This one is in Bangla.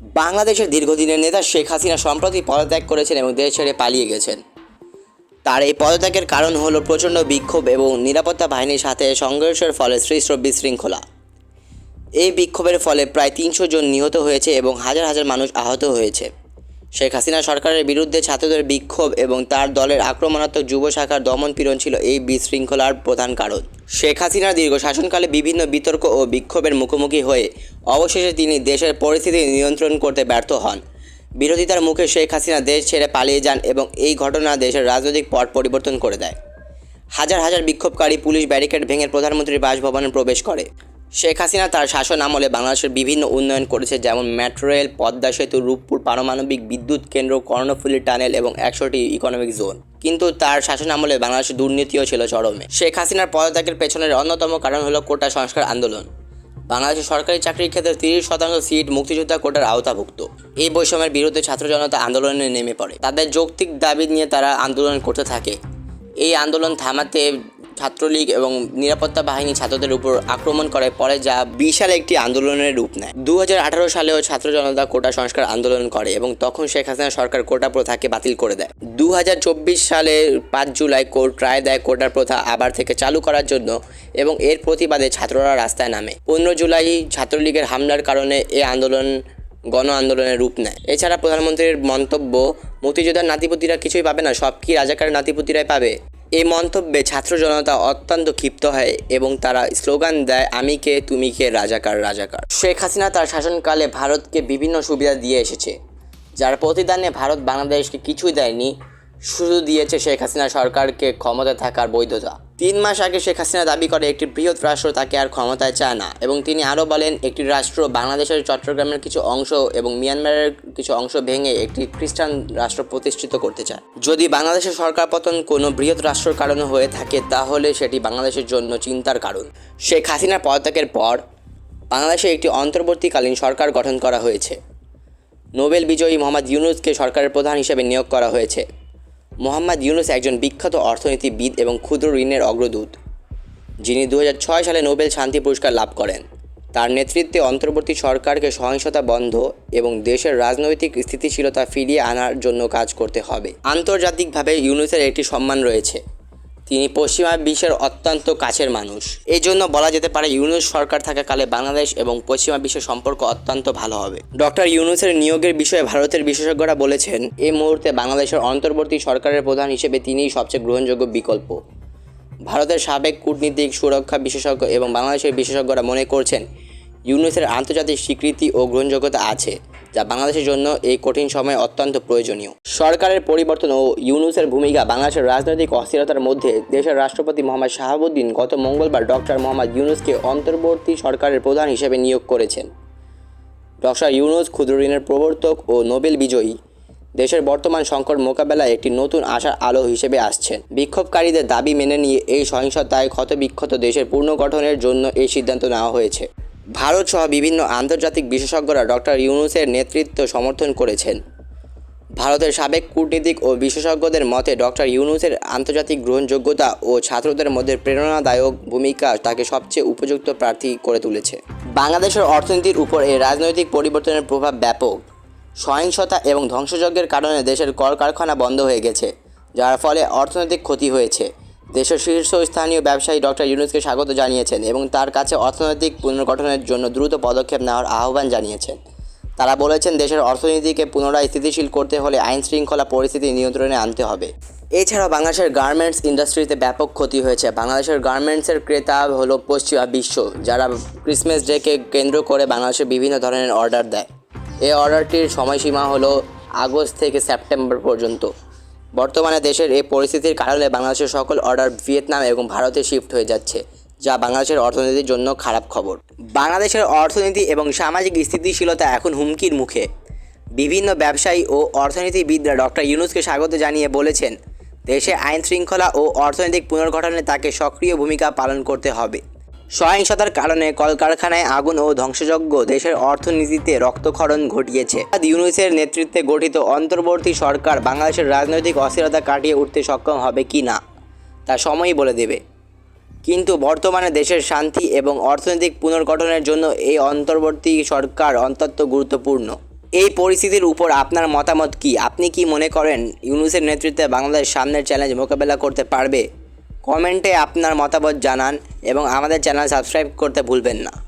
বাংলাদেশের দীর্ঘদিনের নেতা শেখ হাসিনা সম্প্রতি পদত্যাগ করেছেন এবং দেশ ছেড়ে পালিয়ে গেছেন। তার এই পদত্যাগের কারণ হলো প্রচণ্ড বিক্ষোভ এবং নিরাপত্তা বাহিনীর সাথে সংঘর্ষের ফলে সৃষ্ট বিশৃঙ্খলা। এই বিক্ষোভের ফলে প্রায় ৩০০ জন নিহত হয়েছে এবং হাজার হাজার মানুষ আহত হয়েছে। শেখ হাসিনা সরকারের বিরুদ্ধে ছাত্রদের বিক্ষোভ এবং তার দলের আক্রমণাত্মক যুব শাখার দমন-পীড়ন ছিল এই বিশৃঙ্খলার প্রধান কারণ। শেখ হাসিনার দীর্ঘ শাসনকালে বিভিন্ন বিতর্ক ও বিক্ষোভের মুখোমুখি হয়ে অবশেষে তিনি দেশের পরিস্থিতি নিয়ন্ত্রণ করতে ব্যর্থ হন। বিরোধিতার মুখে শেখ হাসিনা দেশ ছেড়ে পালিয়ে যান এবং এই ঘটনা দেশের রাজনৈতিক পট পরিবর্তন করে দেয়। হাজার হাজার বিক্ষোভকারী পুলিশ ব্যারিকেড ভেঙে প্রধানমন্ত্রীর বাসভবনে প্রবেশ করে। শেখ হাসিনা তার শাসন আমলে বাংলাদেশের বিভিন্ন উন্নয়ন করেছে, যেমন মেট্রো রেল, পদ্মা সেতু, রূপপুর পারমাণবিক বিদ্যুৎ কেন্দ্র, কর্ণফুলী টানেল এবং ১০০টি ইকোনমিক জোন। কিন্তু তার শাসন আমলে বাংলাদেশের দুর্নীতিও ছিল চরমে। শেখ হাসিনার পদত্যাগের পেছনের অন্যতম কারণ হলো কোটা সংস্কার আন্দোলন। বাংলাদেশের সরকারি চাকরির ক্ষেত্রে ৩০% সিট মুক্তিযোদ্ধা কোটার আওতাভুক্ত। এই বৈষম্যের বিরুদ্ধে ছাত্র জনতা আন্দোলনে নেমে পড়ে। তাদের যৌক্তিক দাবি নিয়ে তারা আন্দোলন করতে থাকে। এই আন্দোলন থামাতে ছাত্রলীগ এবং নিরাপত্তা বাহিনী ছাত্রদের উপর আক্রমণ করে, পরে যা বিশাল একটি আন্দোলনের রূপ নেয়। ২০১৮ সালেও ছাত্র জনতা কোটা সংস্কার আন্দোলন করে এবং তখন শেখ হাসিনা সরকার কোটা প্রথাকে বাতিল করে দেয়। ২০২৪ সালে ৫ জুলাই কোর্ট রায় দেয় কোটা প্রথা আবার থেকে চালু করার জন্য এবং এর প্রতিবাদে ছাত্ররা রাস্তায় নামে। ১৫ জুলাই ছাত্রলীগের হামলার কারণে এই আন্দোলন গণ আন্দোলনের রূপ নেয়। এছাড়া প্রধানমন্ত্রীর মন্তব্য, মুক্তিযোদ্ধার নাতিপুতিরা কিছুই পাবে না, সব কি রাজাকারের নাতিপুতিরাই পাবে, এই মন্তব্যে ছাত্র জনতা অত্যন্ত ক্ষিপ্ত হয় এবং তারা স্লোগান দেয়, আমি কে তুমি কে, রাজাকার রাজাকার। শেখ হাসিনা তার শাসনকালে ভারতকে বিভিন্ন সুবিধা দিয়ে এসেছে, যার প্রতিদানে ভারত বাংলাদেশকে কিছুই দেয়নি, শুধু দিয়েছে শেখ হাসিনা সরকারকে ক্ষমতায় থাকার বৈধতা। ৩ মাস আগে শেখ হাসিনা দাবি করে একটি বৃহৎ রাষ্ট্র তাকে আর ক্ষমতায় চায় না এবং তিনি আরও বলেন, একটি রাষ্ট্র বাংলাদেশের চট্টগ্রামের কিছু অংশ এবং মিয়ানমারের কিছু অংশ ভেঙে একটি খ্রিস্টান রাষ্ট্র প্রতিষ্ঠিত করতে চায়। যদি বাংলাদেশের সরকার পতন কোনো বৃহৎ রাষ্ট্রের কারণে হয়ে থাকে তাহলে সেটি বাংলাদেশের জন্য চিন্তার কারণ। শেখ হাসিনার পদত্যাগের পর বাংলাদেশে একটি অন্তর্বর্তীকালীন সরকার গঠন করা হয়েছে। নোবেল বিজয়ী মোহাম্মদ ইউনূসকে সরকারের প্রধান হিসেবে নিয়োগ করা হয়েছে। মোহাম্মদ ইউনূস একজন বিখ্যাত অর্থনীতিবিদ এবং ক্ষুদ্র ঋণের অগ্রদূত, যিনি ২০০৬ সালে নোবেল শান্তি পুরস্কার লাভ করেন। তার নেতৃত্বে অন্তর্বর্তী সরকারকে সহিংসতা বন্ধ এবং দেশের রাজনৈতিক স্থিতিশীলতা ফিরিয়ে আনার জন্য কাজ করতে হবে। আন্তর্জাতিকভাবে ইউনূসের একটি সম্মান রয়েছে, তিনি পশ্চিমা বিশ্বের অত্যন্ত কাছের মানুষ। এই জন্য বলা যেতে পারে ইউনূস সরকার থাকাকালে বাংলাদেশ এবং পশ্চিমা বিশ্বের সম্পর্ক অত্যন্ত ভালো হবে। ডক্টর ইউনূসের নিয়োগের বিষয়ে ভারতের বিশেষজ্ঞরা বলেছেন, এই মুহূর্তে বাংলাদেশের অন্তর্বর্তী সরকারের প্রধান হিসেবে তিনিই সবচেয়ে গ্রহণযোগ্য বিকল্প। ভারতের সাবেক কূটনীতিক, সুরক্ষা বিশেষজ্ঞ এবং বাংলাদেশের বিশেষজ্ঞরা মনে করছেন ইউনূসের আন্তর্জাতিক স্বীকৃতি ও গ্রহণযোগ্যতা আছে, যা বাংলাদেশের জন্য এই কঠিন সময়ে অত্যন্ত প্রয়োজনীয়। সরকারের পরিবর্তন ও ইউনূসের ভূমিকা বাংলাদেশের রাজনৈতিক অস্থিরতার মধ্যে দেশের রাষ্ট্রপতি মোহাম্মদ শাহাবুদ্দিন গত মঙ্গলবার ডক্টর মোহাম্মদ ইউনূসকে অন্তর্বর্তী সরকারের প্রধান হিসেবে নিয়োগ করেছেন। ডক্টর ইউনূস ক্ষুদ্র ঋণের প্রবর্তক ও নোবেল বিজয়ী, দেশের বর্তমান সংকট মোকাবেলায় একটি নতুন আশার আলো হিসেবে আসছেন। বিক্ষোভকারীদের দাবি মেনে নিয়ে এই সহিংসতায় ক্ষতবিক্ষত দেশের পুনর্গঠনের জন্য এই সিদ্ধান্ত নেওয়া হয়েছে। ভারত সহ বিভিন্ন আন্তর্জাতিক বিশেষজ্ঞরা ডক্টর ইউনূসের নেতৃত্ব সমর্থন করেছেন। ভারতের সাবেক কূটনীতিক ও বিশেষজ্ঞদের মতে ডক্টর ইউনূসের আন্তর্জাতিক গ্রহণযোগ্যতা ও ছাত্রদের মধ্যে প্রেরণাদায়ক ভূমিকা তাকে সবচেয়ে উপযুক্ত প্রার্থী করে তুলেছে। বাংলাদেশের অর্থনীতির উপর এই রাজনৈতিক পরিবর্তনের প্রভাব ব্যাপক। সহিংসতা এবং ধ্বংসযজ্ঞের কারণে দেশের কলকারখানা বন্ধ হয়ে গেছে, যার ফলে অর্থনৈতিক ক্ষতি হয়েছে। দেশের শীর্ষস্থানীয় ব্যবসায়ী ডক্টর ইউনূসকে স্বাগত জানিয়েছেন এবং তার কাছে অর্থনৈতিক পুনর্গঠনের জন্য দ্রুত পদক্ষেপ নেওয়ার আহ্বান জানিয়েছেন। তারা বলেছেন, দেশের অর্থনীতিকে পুনরায় স্থিতিশীল করতে হলে আইন শৃঙ্খলা পরিস্থিতি নিয়ন্ত্রণে আনতে হবে। এছাড়াও বাংলাদেশের গার্মেন্টস ইন্ডাস্ট্রিতে ব্যাপক ক্ষতি হয়েছে। বাংলাদেশের গার্মেন্টসের ক্রেতা হলো পশ্চিমা বিশ্ব, যারা ক্রিসমাস ডেকে কেন্দ্র করে বাংলাদেশের বিভিন্ন ধরনের অর্ডার দেয়। এই অর্ডারটির সময়সীমা হলো আগস্ট থেকে সেপ্টেম্বর পর্যন্ত। বর্তমানে দেশের এই পরিস্থিতির কারণে বাংলাদেশের সকল অর্ডার ভিয়েতনাম এবং ভারতে শিফট হয়ে যাচ্ছে, যা বাংলাদেশের অর্থনীতির জন্য খারাপ খবর। বাংলাদেশের অর্থনীতি এবং সামাজিক স্থিতিশীলতা এখন হুমকির মুখে। বিভিন্ন ব্যবসায়ী ও অর্থনীতিবিদরা ডক্টর ইউনূসকে স্বাগত জানিয়ে বলেছেন, দেশে আইন শৃঙ্খলা ও অর্থনৈতিক পুনর্গঠনে তাকে সক্রিয় ভূমিকা পালন করতে হবে। সহিংসতার কারণে কলকারখানায় আগুন ও ধ্বংসযজ্ঞ দেশের অর্থনীতিতে রক্তক্ষরণ ঘটিয়েছে। ইউনূসের নেতৃত্বে গঠিত অন্তর্বর্তী সরকার বাংলাদেশের রাজনৈতিক অস্থিরতা কাটিয়ে উঠতে সক্ষম হবে কি না তা সময়ই বলে দেবে। কিন্তু বর্তমানে দেশের শান্তি এবং অর্থনৈতিক পুনর্গঠনের জন্য এই অন্তর্বর্তী সরকার অত্যন্ত গুরুত্বপূর্ণ। এই পরিস্থিতির উপর আপনার মতামত কি? আপনি কি মনে করেন ইউনূসের নেতৃত্বে বাংলাদেশ সামনের চ্যালেঞ্জ মোকাবেলা করতে পারবে? কমেন্টে আপনার মতামত জানান এবং আমাদের চ্যানেল সাবস্ক্রাইব করতে ভুলবেন না।